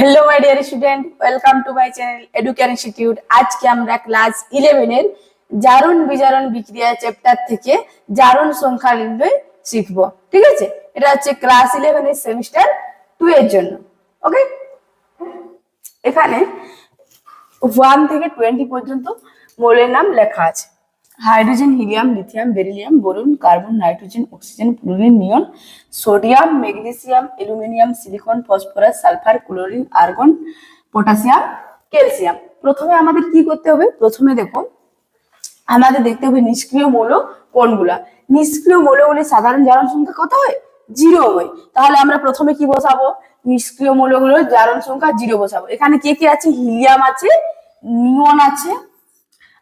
Hello my dear student, welcome to my channel Educare Institute. आज के আমরা class 11 এর জারণ বিজারণ বিক্রিয়া চ্যাপ্টার থেকে জারণ সংখ্যা নির্ণয় শিখব। ঠিক আছে, এটা হচ্ছে ক্লাস 11 এর সেমিস্টার 2 এর জন্য। ওকে, এখানে 1 থেকে 20 পর্যন্ত মৌলের নাম লেখা আছে। Hydrogen, helium, lithium, beryllium, boron, carbon, nitrogen, oxygen, fluorine, neon, sodium, magnesium, aluminium, silicon, phosphorus, sulphur, chlorine, argon, potassium, calcium. প্রথমে আমাদের কি করতে হবে? প্রথমে দেখো, আমাদের দেখতে হবে নিষ্ক্রিয় মৌল কোনগুলা। নিষ্ক্রিয় মৌলগুলির সাধারণ জারণ সংখ্যা কত হয়? 0 হয়। তাহলে আমরা প্রথমে কি বসাবো? নিষ্ক্রিয় মৌলগুলোর জারণ সংখ্যা 0 বসাবো। এখানে কে কে আছে? হিলিয়াম আছে, নিয়ন আছে,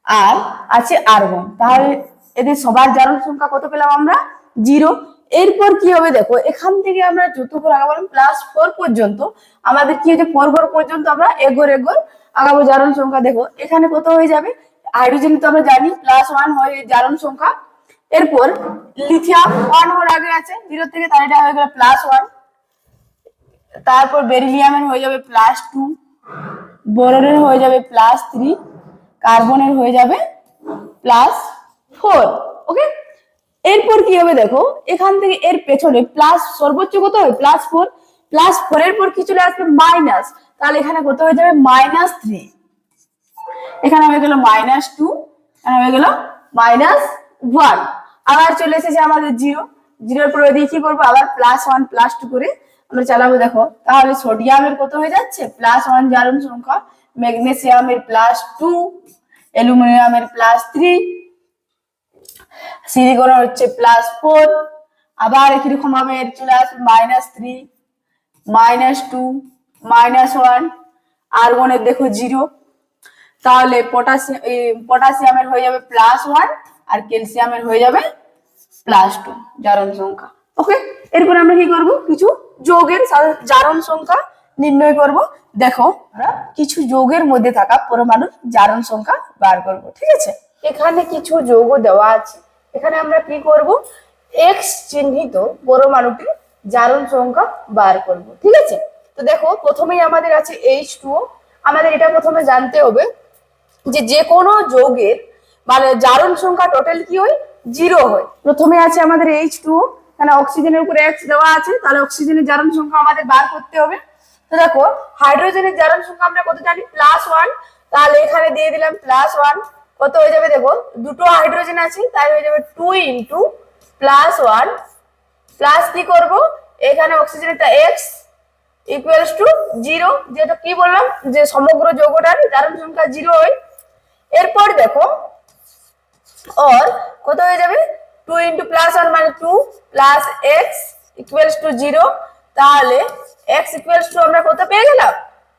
আর আছে আর্গন। তাহলে এদের সবার জারণ সংখ্যা কত পেলাম আমরা? 0। এরপর কি হবে দেখো, এখান থেকে আমরা যত ঘর আগাবো +4 পর্যন্ত, আমাদের কি হচ্ছে 4 ঘর পর্যন্ত আমরা এক ঘর আগাবো জারণ সংখ্যা। দেখো এখানে কত হয়ে যাবে? হাইড্রোজেন তো আমরা জানি +1 হয় জারণ সংখ্যা। এরপর লিথিয়াম 1 ঘর আগে আছে 0 থেকে, তাহলে এটা হয়ে গেল +1। তারপর বেরিলিয়ামের হয়ে যাবে +2, বোরনের হয়ে যাবে +3, কার্বনের হয়ে যাবে +4। ওকে, এরপর কি হবে দেখো, এখান থেকে এর পেছনে প্লাস সর্বোচ্চ কত হয়? +4। +4 এর পর কি চলে আসবে? মাইনাস। তাহলে এখানে কত হয়ে যাবে? -3। এখানে হয়ে গেল -2, এখানে হয়ে গেল -1। আবার চলে এসেছে আমাদের 0। 0 এর পরে দিয়ে কি করবো? আবার +1 +2 করে আমরা চালাবো। দেখো তাহলে সোডিয়ামের কত হয়ে যাচ্ছে? +1 জারণ সংখ্যা, ম্যাগনেসিয়ামের +2, অ্যালুমিনিয়ামের +3, সিলিকনের হচ্ছে +4। আবার একই রকম ভাবে এর চলে আসবে -3, -2, -1। আর্গনের দেখো 0। তাহলে পটাশিয়ামের হয়ে যাবে +1 আর ক্যালসিয়ামের হয়ে যাবে +2 জারণ সংখ্যা। ওকে, এরপর আমরা কি করব? কিছু যৌগের জারণ সংখ্যা নির্ণয় করব। দেখো আমরা কিছু যৌগের মধ্যে থাকা পরমাণুর জারণ সংখ্যা বার করব। ঠিক আছে, এখানে কিছু যৌগ দেওয়া আছে। এখানে আমরা কি করব? X চিহ্নিত পরমাণুটির জারণ সংখ্যা বার করব। ঠিক আছে, তো দেখো প্রথমেই আমাদের আছে H2O। আমাদের এটা প্রথমে জানতে হবে যে কোনো যৌগের মানে জারণ সংখ্যা টোটাল কি হয়? 0 হয়। প্রথমে আছে আমাদের H2O, কারণ অক্সিজেনের উপরে X দেওয়া আছে, তাহলে অক্সিজেনের জারণ সংখ্যা আমাদের বার করতে হবে। তো দেখো হাইড্রোজেনের জারণ সংখ্যা আমরা কত জানি? +1। তাহলে এখানে দিয়ে দিলাম +1। কত হয়ে যাবে? দেখো দুটো হাইড্রোজেন আছে, তাই হয়ে যাবে 2 × +1 প্লাস কি করব? এখানে অক্সিজেনটা X = 0, যেটা কি বললাম যে সমগ্র যৌগটার জারণ সংখ্যা 0 হয়। এরপর দেখো और কত হয়ে যাবে? 2 × +1 মানে 2 + X = 0। তাহলে X = আমরা কত পেয়ে গেলাম?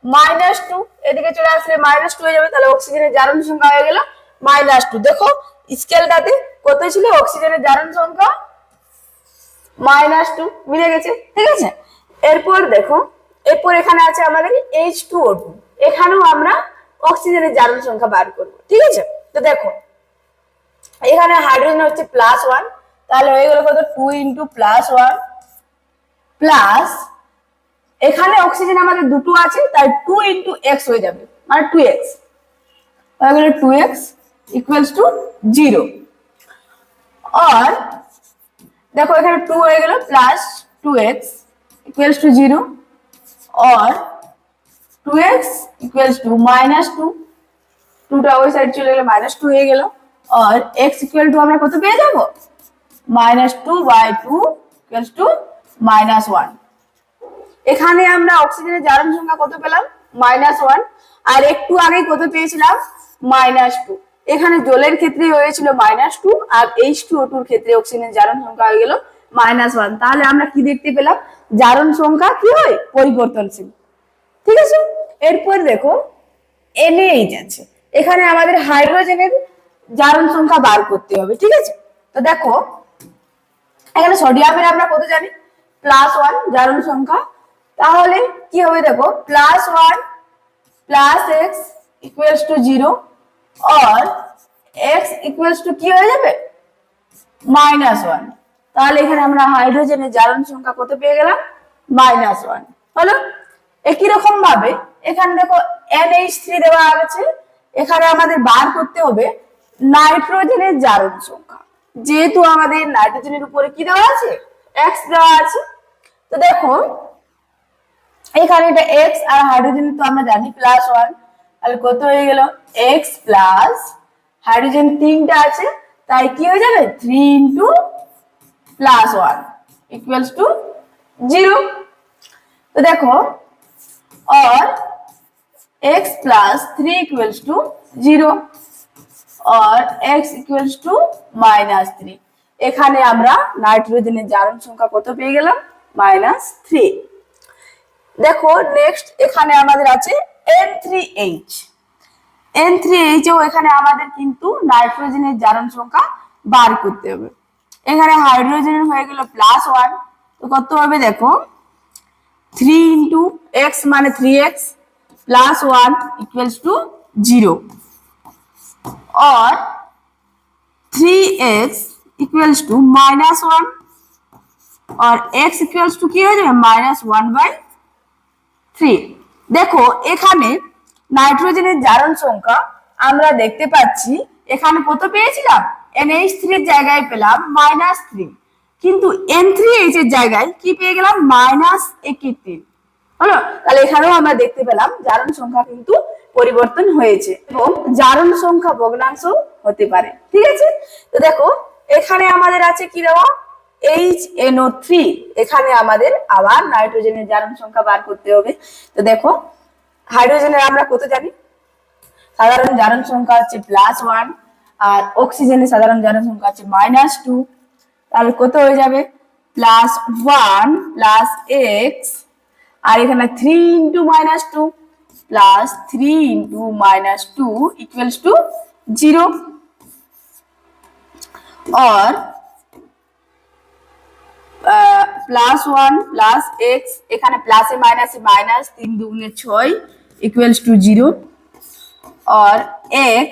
-2। এদিকে চলে আসলে -2 হয়ে যাবে, তাহলে অক্সিজেনের জারণ সংখ্যা হয়ে গেল -2। দেখো স্কেলটাতে কত ছিল অক্সিজেনের জারণ সংখ্যা? -2 মিলে গেছে। ঠিক আছে, এরপর দেখো, এরপর এখানে আছে আমাদের H2O2। এখানেও আমরা অক্সিজেনের জারণ সংখ্যা বার করব। ঠিক আছে, তো দেখো এখানে হাইড্রোজেন হচ্ছে +1, তাহলে হয়ে গেল কত? 2 × +1 প্লাস এখানে অক্সিজেন আমাদের দুটো আছে, তাই 2 × X হয়ে যাবে, মানে 2X হয়ে গেল 2X = 0। और देखो এখানে 2 হয়ে গেল +2X = 0 और 2X = -2। 2টা ওই সাইড চলে গেল, -2 হয়ে গেল। और X = আমরা কত পেয়ে যাব? -2/2 = -1। এখানে আমরা অক্সিজেনের জারণ সংখ্যা কত পেলাম? -1। আর একটু আগে কত পেয়েছিলাম? -2। এখানে জলের ক্ষেত্রে হয়েছিল -2 আর H2O2 এর ক্ষেত্রে অক্সিজেনের জারণ সংখ্যা হয়ে গেল -1। তাহলে আমরা কি দেখতে পেলাম? জারণ সংখ্যা কি হয়? পরিবর্তনশীল। ঠিক আছে, এরপর দেখো NaH আছে। এখানে আমাদের হাইড্রোজেনের জারণ সংখ্যা বার করতে হবে। ঠিক আছে, তো দেখো এখানে সোডিয়ামের আমরা কত জানি? +1 জারণ সংখ্যা। তাহলে কি হবে? দেখো +1 + X = 0 और X = কি হয়ে যাবে? -1। তাহলে এখানে আমরা হাইড্রোজেনের জারণ সংখ্যা কত পেয়ে গেলাম? -1 হলো। একই রকম ভাবে এখানে দেখো NH3 দেওয়া আছে, এখানে আমাদের বার করতে হবে নাইট্রোজেনের জারণ সংখ্যা। যেহেতু আমাদের নাইট্রোজেনের উপরে কি দেওয়া আছে, X দেওয়া আছে, তো দেখো এখানে এটা X আর হাইড্রোজেন তো আমরা জানি +1, তাহলে কত হয়ে গেল X প্লাস হাইড্রোজেন 3টা আছে, তাই কি হয়ে যাবে 3 ইন্টু +1 ইকুয়ালস টু 0। তো দেখো और x plus 3 equals to 0 और x equals to -3। এখানে আমরা নাইট্রোজেনের জারণ সংখ্যা কত পেয়ে গেলাম, -3। দেখো নেক্সট এখানে আমাদের আছে N3H। N3H ও এখানে আমাদের কিন্তু নাইট্রোজেনের জারণ সংখ্যা বার করতে হবে। এখানে হাইড্রোজেনের হয়ে গেল +1, তো কত হবে দেখো 3 into x মানে 3x plus 1 equals to 0 और 3x equals to -1 और x equals to কি হয়ে যাবে -1/3। দেখো এখানে নাইট্রোজেনের জারণ সংখ্যা আমরা দেখতে পাচ্ছি এখানে কত পেয়েছিলাম, NH3 এর জায়গায় পেলাম -3, কিন্তু N3H এর জায়গায় কি পেয়ে গেলাম -31 হলো। তাহলে এখানেও আমরা দেখতে পেলাম জারণ সংখ্যা কিন্তু পরিবর্তন হয়েছে এবং জারণ সংখ্যা ভগ্নাংশ হতে পারে, ঠিক আছে। তো দেখো এখানে আমাদের আছে কি দেওয়া HNO3, এখানে আমাদের আবার নাইট্রোজেনের জারণ সংখ্যা বার করতে হবে। তো দেখো হাইড্রোজেনের আমরা কত জানি, সাধারণ জারণ সংখ্যা হচ্ছে +1 আর অক্সিজেনের সাধারণ জারণ সংখ্যা হচ্ছে -2, তাহলে কত হয়ে যাবে +1 প্লাস x আর এখানে 3 into -2 plus 3 into -2 equals to 0 और +1 plus x এখানে প্লাসে মাইনাসে মাইনাস 3 দুগুণে 6 equals to 0 और x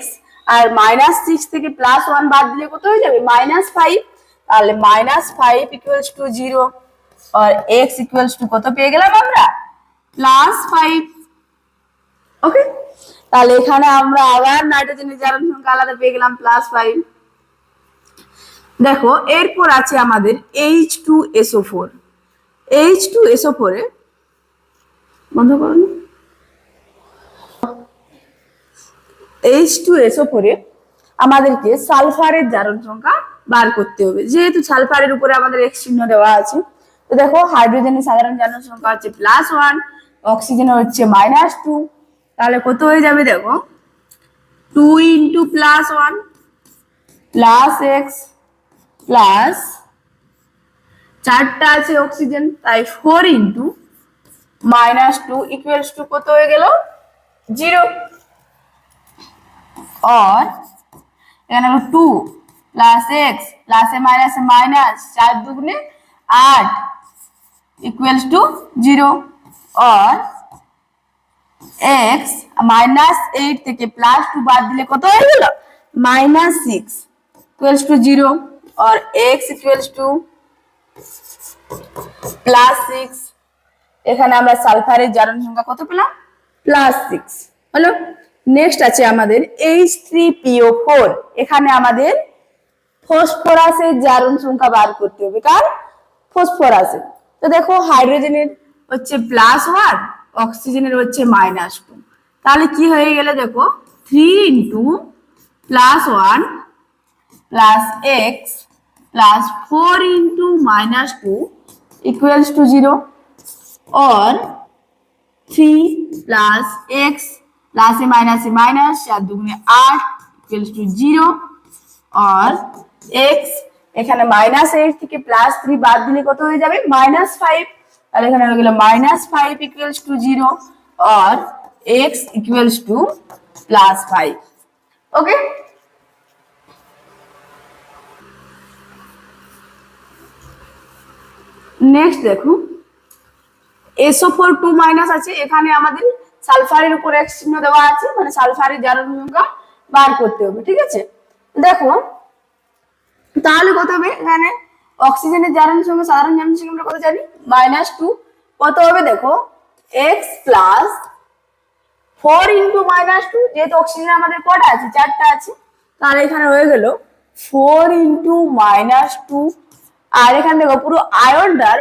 আর -6 থেকে +1 বাদ দিলে কত হয়ে যাবে -5, তাহলে -5 equals to 0 और x equals to কত পেয়ে গেলাম আমরা +5। ওকে, তাহলে এখানে আমরা আবার নাইট্রোজেনের জারণ সংখ্যা আলাদা পেয়ে গেলাম +5। দেখো এরপর আছে আমাদের H2SO4। H2SO4 এ বন্ধ করুন, H2SO4 এ আমাদেরকে সালফারের জারণ সংখ্যা বার করতে হবে, যেহেতু সালফারের উপরে আমাদের X চিহ্ন দেওয়া আছে। তো দেখো হাইড্রোজেনের সাধারণ জারণ সংখ্যা হচ্ছে +1, অক্সিজেনের হচ্ছে -2, তাহলে কত হয়ে যাবে দেখো 2 into +1 plus x plus 4টা আছে অক্সিজেন, তাই 4 into -2 equals to কত হয়ে গেল 0 और এখানে 2 plus x প্লাসে মাইনাসে মাইনাস 4 দুগুণে 8 equals to 0 और x -8 থেকে +2 বাদ দিলে কত হয়ে গেল -6 equals to 0 और x equals to +6। এখানে আমরা সালফারের জারণ সংখ্যা কত পেলাম +6 হলো। নেক্সট আছে আমাদের H3PO4। এখানে আমাদের ফসফরাসের জারণ সংখ্যা বার করতে হবে, কার ফসফরাসের। তো দেখো হাইড্রোজেনের হচ্ছে +1, অক্সিজেনের হচ্ছে -2, তাহলে কি হয়ে গেল দেখো 3 into +1 plus x plus 4 into -2 equals to 0 और 3 plus x plus minus minus 4 দুগুণে 8 equals to 0 और x এখানে -8 থেকে +3 বাদ দিলে কত হয়ে যাবে -5, তাহলে এখানে হয়ে গেল -5 equals to 0 और x equals to +5। Okay, next দেখো SO4 2- আছে, এখানে আমাদের সালফারের উপর X চিহ্ন দেওয়া আছে, মানে সালফারের জারণ সংখ্যা বার করতে হবে, ঠিক আছে। দেখো তাহলে কত হবে, এখানে অক্সিজেনের জারণ সংখ্যা সাধারণ জারণ সংখ্যা আমরা কত জানি -2, কত হবে দেখো এক্স প্লাস 4 ইন্টু মাইনাস 2, যেহেতু অক্সিজেন আমাদের কটা আছে, 4টা আছে, তাহলে এখানে হয়ে গেল 4 ইন্টু মাইনাস 2। আর এখানে দেখো পুরো আয়নটার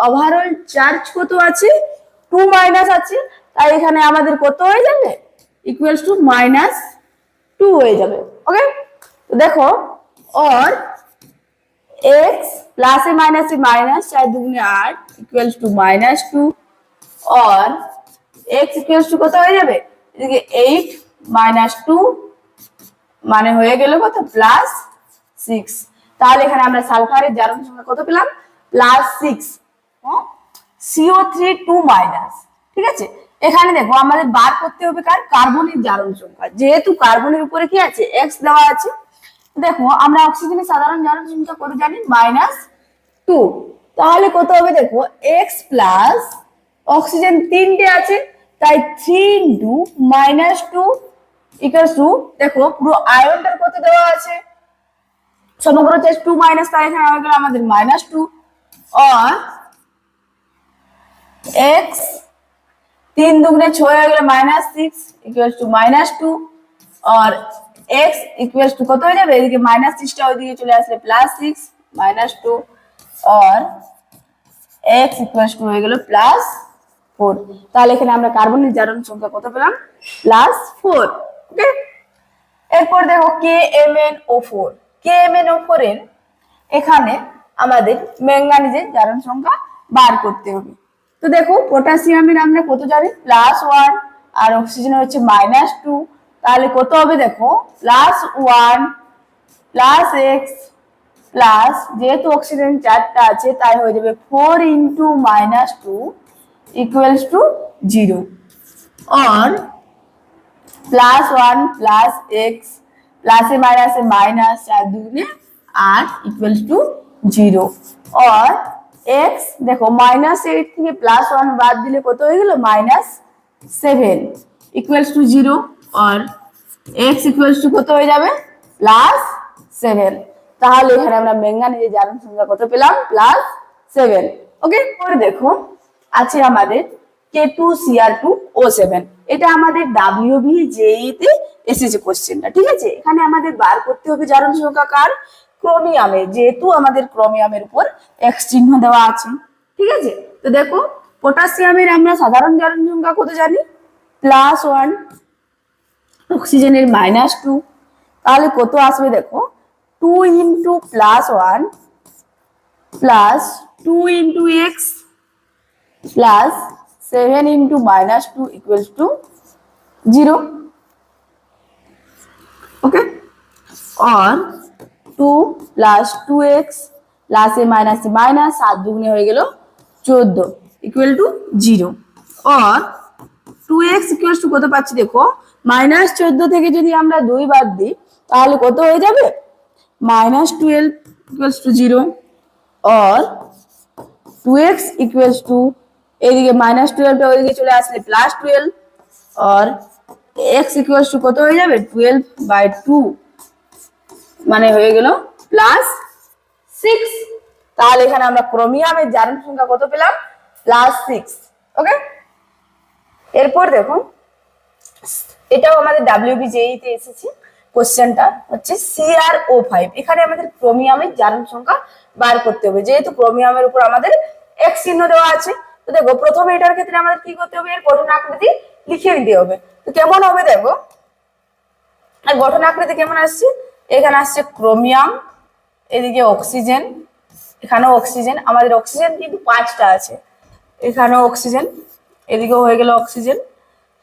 ওভারঅল চার্জ কত আছে, 2 মাইনাস আছে, তাই এখানে আমাদের কত হয়ে যাবে, ইকুয়ালস টু -2 হয়ে যাবে। ওকে, তো দেখো और x प्लस ए माइनस से माइनस 4 दुगुने 8 इक्वल्स टू -2 और x इक्वल्स टू কত হয়ে যাবে, এদিকে 8 -2 মানে হয়ে গেল কত, +6। তাহলে এখানে আমরা সালফারের জারণ সংখ্যা কত পেলাম, +6। CO3 2-, ঠিক আছে। এখানে দেখো আমাদের বার করতে হবে কার, কার্বনের জারণ সংখ্যা, যেহেতু কার্বনের উপরে কি আছে, x দেওয়া আছে। দেখো আমরা অক্সিজেনের সাধারণ জারণ সংখ্যা কত জানি, -2। তাহলে কত হবে দেখো, x প্লাস অক্সিজেন 3টে আছে, তাই 3 ইন্টু -2 ইকুয়ালস টু, দেখো পুরো আয়নটার কত দেওয়া আছে, সমগ্র চার্জ 2 তাই এখানে হয়ে গেল আমাদের -2 और x 3 দুগুনে 6 হয়ে গেল -6 ইকুয়ালস টু -2 और x इक्वल्स टू কত হয়ে যাবে, এদিকে -6টা ওইদিকে চলে আসলে +6 -2 और x इक्वल्स टू হয়ে গেল +4। তাহলে এখানে আমরা কার্বনের জারণ সংখ্যা কত পেলাম, +4। ওকে, এরপর দেখো KMnO4, KMnO4 এর এখানে আমাদের ম্যাঙ্গানিজের জারণ সংখ্যা বার করতে হবে। তো দেখো পটাশিয়ামের আমরা কত জানি, +1 আর অক্সিজেনের হচ্ছে -2, তাহলে কত হবে দেখো, +1 +x প্লাস, যেহেতু অক্সিজেন 4টা আছে তাই হয়ে যাবে 4 ইন্টু -2 ইকুয়ালস টু 0 और +1 +x प्लस ए माइनस ए माइनस 4 दुगुने 8 इक्वल्स टू 0 और x देखो -8 থেকে +1 বাদ দিলে কত হয়ে গেল, -7 ইকুয়ালস টু 0 और x ইকুয়ালস টু কত হয়ে যাবে, +7। তাহলে এখানে আমরা ম্যাঙ্গানিজের জারণ সংখ্যা কত পেলাম, +7। ওকে, পরে দেখো আছে আমাদের K2Cr2O7, এটা আমাদের WBJE তে এসেছে কোশ্চেনটা, ঠিক আছে। এখানে আমাদের বার করতে হবে জারণ সংখ্যা কার, ক্রোমিয়ামে, যেহেতু আমাদের ক্রোমিয়ামের উপর x চিহ্ন দেওয়া আছে, ঠিক আছে। তো দেখো পটাশিয়ামের আমরা সাধারণ জারণ সংখ্যা কত জানি, +1 অক্সিজেনের -2, তাহলে কত আসবে দেখো, 2 into +1 plus 2 into x plus 7 into -2 equals to 0। Okay, और 2 प्लस 2x प्लस ए माइनस 7 दुगुने হয়ে গেল 14 ইকুয়াল টু 0 और 2x ইকুয়াল টু কত পাচ্ছি দেখো, -14 থেকে যদি আমরা 2 বাদ দিই তাহলে কত হয়ে যাবে, -12 ইকুয়াল টু 0 और 2x ইকুয়াল টু এদিকে -12টা ওইদিকে চলে আসলে +12 और x ইকুয়াল টু কত হয়ে যাবে, 12/2 মানে হয়ে গেল +6। তাহলে এখানে আমরা ক্রোমিয়ামের জারণ সংখ্যা কত পেলাম, +6। ওকে, এরপর দেখো এটাও আমাদের WBJE তে এসেছে কোশ্চেনটা, হচ্ছে CrO5, এখানে আমাদের ক্রোমিয়ামের জারণ সংখ্যা বার করতে হবে, যেহেতু ক্রোমিয়ামের উপর আমাদের x চিহ্ন দেওয়া আছে। তো দেখো প্রথমে এটার ক্ষেত্রে আমাদের কি করতে হবে, এর গঠন আকৃতি লিখে নিতে হবে। তো কেমন হবে দেখো, আর গঠন আকৃতি কেমন আসছে, এখানে আসছে ক্রোমিয়াম, এদিকে অক্সিজেন, এখানেও অক্সিজেন, আমাদের অক্সিজেন কিন্তু 5টা আছে, এখানেও অক্সিজেন, এদিকেও হয়ে গেল অক্সিজেন,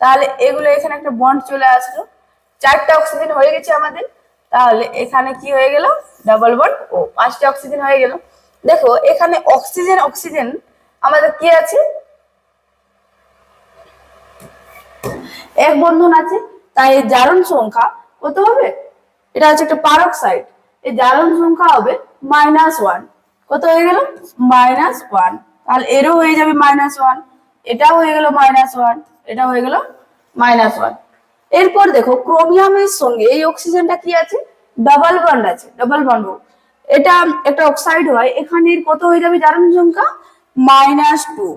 তাহলে এগুলো এখানে একটা বন্ড চলে আসলো, 4টা অক্সিজেন হয়ে গেছে আমাদের, তাহলে এখানে কি হয়ে গেল, ডাবল বন্ড ও 5টা অক্সিজেন হয়ে গেল। দেখো এখানে অক্সিজেন অক্সিজেন আমাদের কি আছে, এক বন্ধন আছে, তাই এর জারণ সংখ্যা কত হবে, এটা হচ্ছে একটা পারক্সাইড, এর জারণ সংখ্যা হবে -1, কত হয়ে গেল, -1, তাহলে এরও হয়ে যাবে -1, এটাও হয়ে গেল -1, এটা হয়ে গেল -1। এরপর দেখো ক্রোমিয়ামের সঙ্গে এই অক্সিজেনটা কি আছে, ডাবল বন্ড আছে, ডাবল বন্ড, এটা একটা অক্সাইড হয়, এখানে কত হয়ে যাবে জারণ সংখ্যা, -2,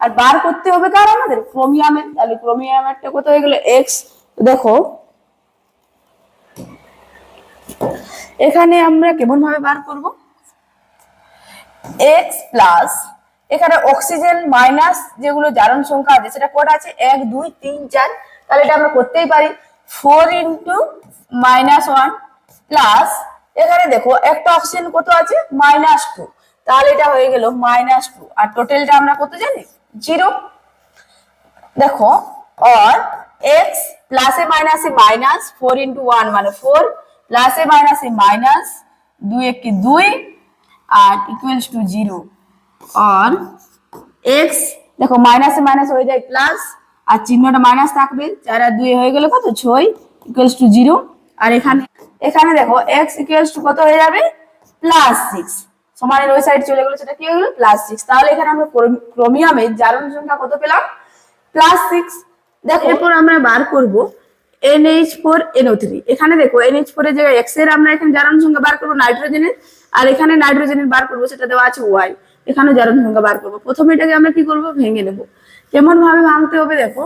আর বার করতে হবে কার আমাদের ক্রোমিয়ামের। তাহলে ক্রোমিয়ামেরটা কত হয়ে গেল এক্স। দেখো এখানে আমরা কেমন ভাবে বার করব, এক্স প্লাস এখানে অক্সিজেন মাইনাস যেগুলো জারণ সংখ্যা আছে সেটা কটা আছে 1 2 3 4, তাহলে এটা আমরা করতেই পারি 4 ইন্টু -1 প্লাস এখানে দেখো একটা অক্সিজেন কত আছে -2, তাহলে এটা হয়ে গেল -2 আর টোটালটা আমরা কত জানি 0। দেখো और x প্লাসে মাইনাসে মাইনাস 4 ইন্টু 1 মানে 4 প্লাসে মাইনাসে মাইনাস 2 1 কি 2 আর ইকুয়ালস টু 0 और x দেখো মাইনাসে মাইনাস হয়ে যায় প্লাস আর চিহ্নটা মাইনাস থাকবে 4 আর 2 হয়ে গেল কত 6 ইকুয়ালস টু 0 আর এখানে দেখো x ইকুয়ালস টু কত হয়ে যাবে +6 সমানের ওই সাইড চলে গেল সেটা কি হয়ে গেল +6। তাহলে এখানে আমরা ক্রোমিয়ামের জারণ সংখ্যা কত পেলাম +6। দেখো এরপর আমরা বার করব NH4NO3। এখানে দেখো NH4 এর জায়গায় X এর আমরা এখানে জারণ সংখ্যা বার করব নাইট্রোজেনের, আর এখানে নাইট্রোজেনের বার করব সেটা দেওয়া আছে Y, এখানে জারণ সংখ্যা বার করব। প্রথমে এটাকে আমরা কি করব ভেঙে নেব। কেমন ভাবে ভাঙতে হবে দেখো,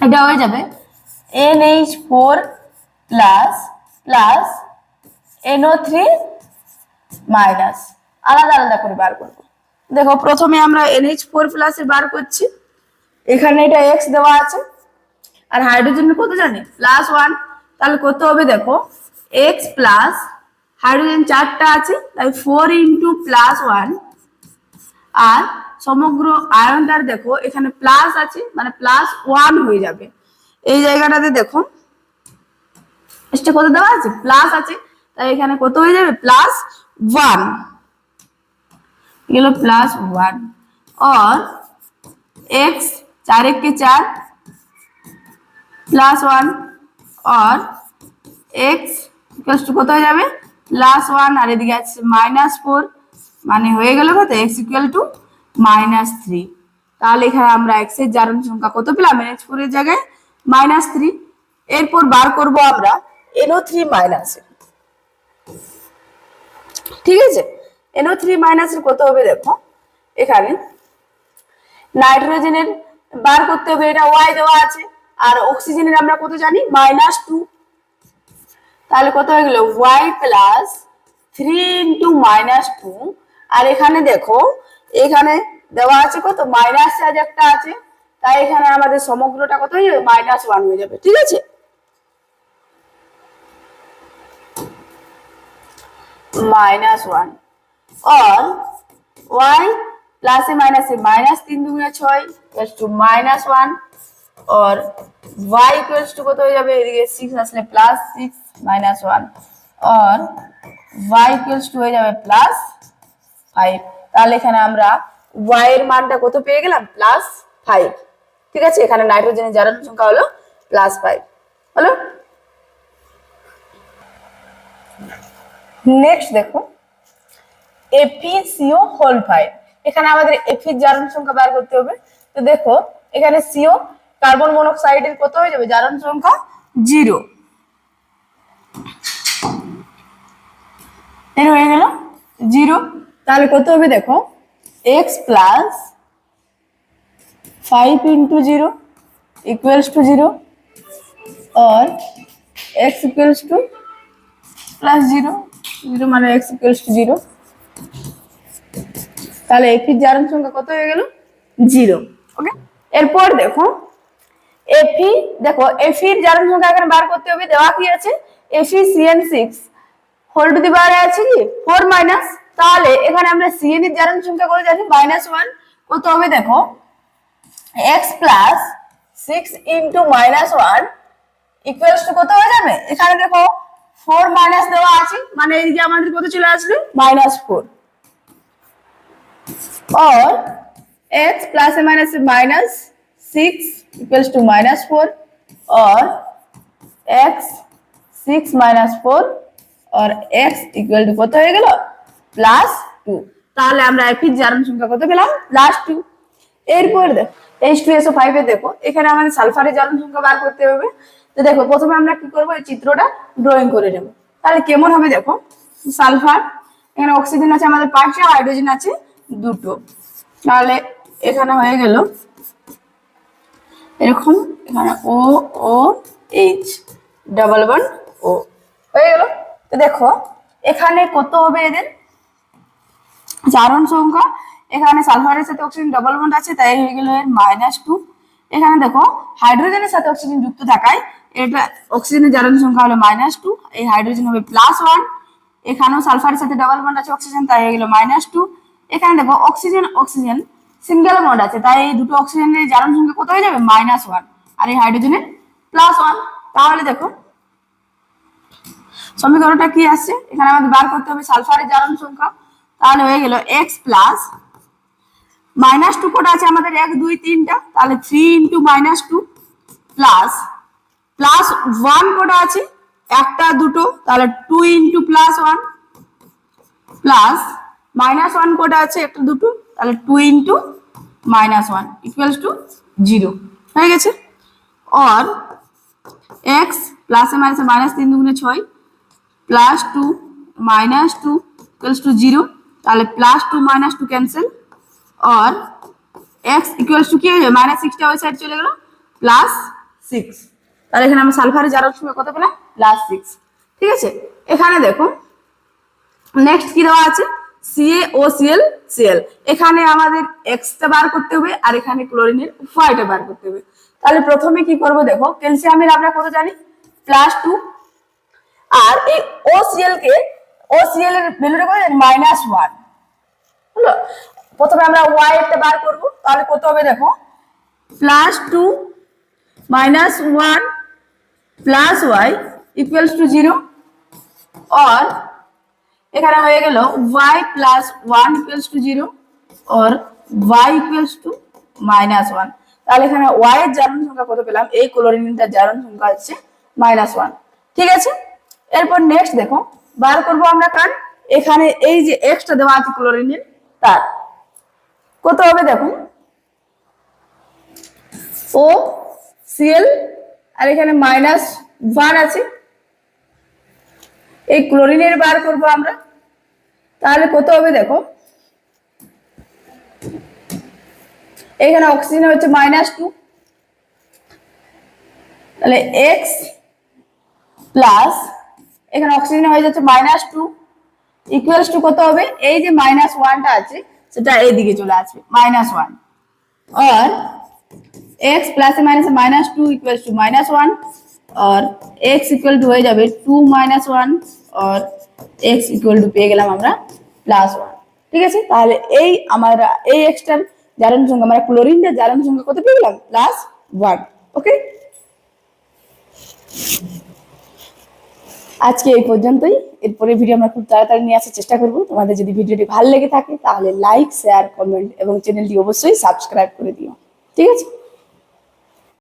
এটা হয়ে যাবে NH4 প্লাস NO3 মাইনাস, আলাদা আলাদা করে বার করব। দেখো প্রথমে আমরা NH4 এর বার করছি, এখানে এটা x দেওয়া আছে আর হাইড্রোজেনের কত জানি +1, তাহলে কত হবে দেখো x প্লাস হাইড্রোজেন 4টা আছে তাই 4 ইন্টু +1 আর সমগ্র আয়নটার দেখো এখানে প্লাস আছে মানে +1 হয়ে যাবে। এই জায়গাটাতে দেখো এটা কত দেওয়া আছে প্লাস আছে তাই এখানে কত হয়ে যাবে +1 গেল +1 और x 4 1 के 4 +1 और x ইকুয়ালস টু কত হয়ে যাবে +1 আর এদিকে আছে -4 মানে হয়ে গেল কত x ইকুয়াল টু -3। তাহলে এখানে আমরা x এর জারণ সংখ্যা কত পেলাম NH4 এর জায়গায় -3। এরপর বার করব আমরা NO3 মাইনাস, ঠিক আছে NO3 মাইনাস এর কত হবে দেখো, এখানে নাইট্রোজেনের বার করতে হবে এটা y দেওয়া আছে আর অক্সিজেনের আমরা কত জানি -2, তাহলে কত হয়ে গেল y প্লাস 3 ইন্টু -2 আর এখানে দেখো এখানে দেওয়া আছে কত মাইনাস চার্জ একটা আছে তাই এখানে আমাদের সমগ্রটা কত হয়ে যাবে -1 হয়ে যাবে, ঠিক আছে -1 और y प्लस माइनस -3 दूनी 6 इक्वल्स टू -1 और y इक्वल्स टू কত হয়ে যাবে এদিকে 6 আসলে +6 -1 और y इक्वल्स टू হয়ে যাবে +5। তাহলে এখানে আমরা y এর মানটা কত পেয়ে গেলাম +5, ঠিক আছে এখানে নাইট্রোজেনের জারণ সংখ্যা হলো +5 হলো। নেক্সট দেখো FeCO হোল 5, এখানে আমাদের Fe জারণ সংখ্যা বার করতে হবে। তো দেখো এখানে CO কার্বন মনোক্সাইডের কত হয়ে যাবে জারণ সংখ্যা 0, এর হয়ে গেল 0। তাহলে কত হবে দেখো x plus 5 into 0 equals to 0 और x इक्वल्स टू +0 0 মানে x इक्वल्स टू 0। তাহলে Fe জারণ সংখ্যা কত হয়ে গেল 0, ওকে। এরপর দেখো দেখো Fe এর জারণ সংখ্যা এখানে বার করতে হবে, দেওয়া কি আছে FeCN6 হোল টু দি পাওয়ার আছে কি 4 মাইনাস, তাহলে এখানে আমরা Cn এর জারণ সংখ্যা কত জানি -1, কত হবে দেখো x plus 6 into -1 equals to কত হয়ে যাবে, এখানে দেখো 4 মাইনাস দেওয়া আছে মানে এইদিকে আমাদের কত চলে আসবে -4 और x plus minus -6 equals to -4 और x 6 -4 और x इक्वल टू কত হয়ে গেল +2। তাহলে আমরা Fe জারণ সংখ্যা কত পেলাম +2। এরপর দেখো H2SO5 এ দেখো এখানে আমাদের সালফারের জারণ সংখ্যা বার করতে হবে। তো দেখো প্রথমে আমরা কি করব এই চিত্রটা ড্রয়িং করে নেব। তাহলে কেমন হবে দেখো সালফার এখানে অক্সিজেন আছে আমাদের 5টা হাইড্রোজেন আছে 2টো, তাহলে এখানে হয়ে গেল এরকম, এখানে ও ও এইচ ডাবল বন্ড ও হয়ে গেল। তো দেখো এখানে কত হবে এদের জারণ সংখ্যা, এখানে সালফারের সাথে অক্সিজেন ডাবল বন্ড আছে তাই হয়ে গেল এর -2। এখানে দেখো হাইড্রোজেনের সাথে অক্সিজেন যুক্ত থাকায় এটা অক্সিজেনের জারণ সংখ্যা হলো -2, এই হাইড্রোজেন হবে +1। এখানেও সালফারের সাথে ডাবল বন্ড আছে অক্সিজেন তাই হয়ে গেল -2। এখানে দেখো অক্সিজেন অক্সিজেন সিঙ্গেল বন্ড আছে তাই এই দুটো অক্সিজেনের জারণ সংখ্যা কত হয়ে যাবে -1, আর এই হাইড্রোজেনের +1। তাহলে দেখো সমীকরণটা কি আসছে, এখানে আমাদের বার করতে হবে সালফারের জারণ সংখ্যা। তাহলে হয়ে গেল x প্লাস -2 কোটা আছে আমাদের 1 2 3টা, তাহলে 3 × -2 প্লাস +1 কোটা আছে একটা দুটো, তাহলে 2 × +1 প্লাস -1 কোটা আছে একটা দুটো, তাহলে 2 × -1 = 0 হয়ে গেছে। और x प्लस से माइनस -3 × 6 +2 -2 = 0, তাহলে +2 -2 ক্যান্সেল, और x = কি হয়ে যাবে -6টা ওই সাইড চলে গেল +6, তাহলে এখানে আমরা সালফারের জারণ সংখ্যা কত পেলাম +6। ঠিক আছে, এখানে দেখো নেক্সট কি দেওয়া আছে CaOCl Cl, এখানে আমাদের এক্সটা বার করতে হবে আর এখানে ক্লোরিনের ওয়াইটা বার করতে হবে। তাহলে প্রথমে কি করব দেখো ক্যালসিয়ামের আমরা কত জানি +2, আর এই OCl এর ভ্যালুটা কত জানি -1 হলো। প্রথমে আমরা y এরটা বার করব, তাহলে কত হবে দেখো +2 -1 + y = 0, और এখানে হয়ে গেল y + 1 = 0 और y = -1। তাহলে এখানে y এর জারণ সংখ্যা কত পেলাম, এই ক্লোরিনটার জারণ সংখ্যা হচ্ছে -1। ঠিক আছে, এরপর নেক্সট দেখো বার করব আমরা কার, এখানে এই যে এক্সটা দেওয়া আছে ক্লোরিনের তার কত হবে দেখো OCl, আর এখানে -1 আছে, এই ক্লোরিনের বার করব আমরা, তাহলে কত হবে দেখো এখানে অক্সিজেন হচ্ছে -2, তাহলে x প্লাস এখানে অক্সিজেন হয়ে যাচ্ছে -2 = কত হবে, এই যে -1টা আছে সেটা এই দিকে চলে আসবে -1, और x प्लस से माइनस -2 = -1, और x = হয়ে যাবে 2 - 1, और x = পেয়ে গেলাম আমরা +1। ঠিক আছে, তাহলে এই আমরা এই এক্সটার জারণ সংখ্যা মানে ক্লোরিনের জারণ সংখ্যা কত পেয়ে গেলাম +1। ওকে, আজকে এই পর্যন্তই, এরপরে ভিডিও আমরা খুব তাড়াতাড়ি নিয়ে আসার চেষ্টা করব। তোমাদের যদি ভিডিওটি ভালো লেগে থাকে তাহলে লাইক শেয়ার কমেন্ট এবং চ্যানেলটি অবশ্যই সাবস্ক্রাইব করে দিও। ঠিক আছে।